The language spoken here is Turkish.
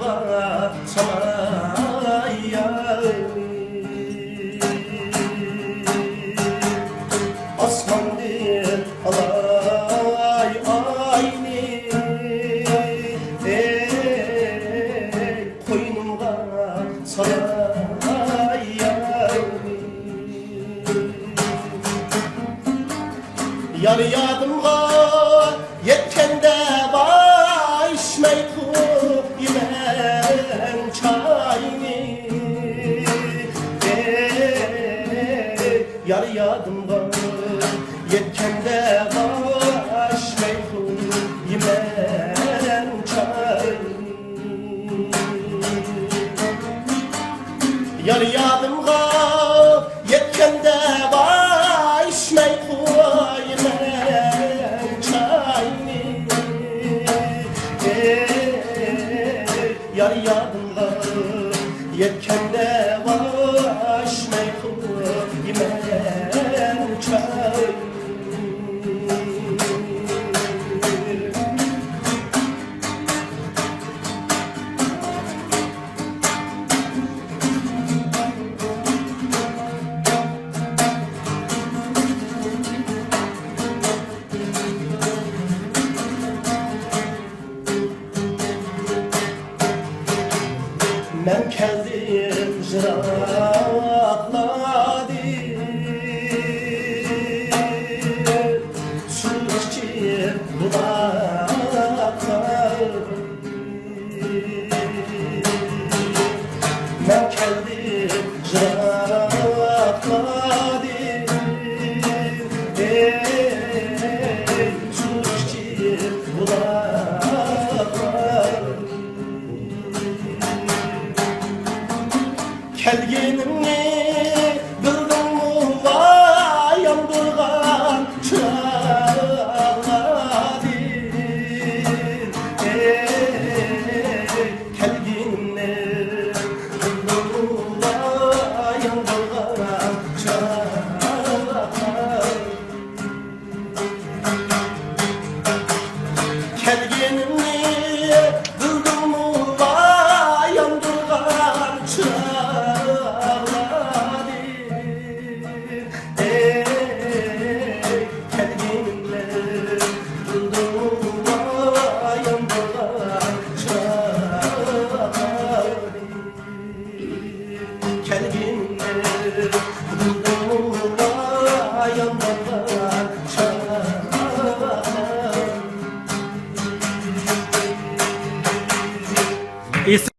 koynumda samayani Asman değil alay ayni koynumda samayani Yar yadımga yetkende başmay kuymen çayni Yar yadımga yetkende başmay kuymen çayni Yar yadımga yetkende başmay kuymen çayni Yar yadımga yetkende başmay kuymen çayni Ben keldim jırakladı Su içip dudaklar Ben keldim jırakladı Su içip dudaklar Kelginimni bildin mu vay yandırgan çağladı Kelginimni bildin mu vay yandırgan çağladı Kelginimni bildin mu vay yandırgan çağladı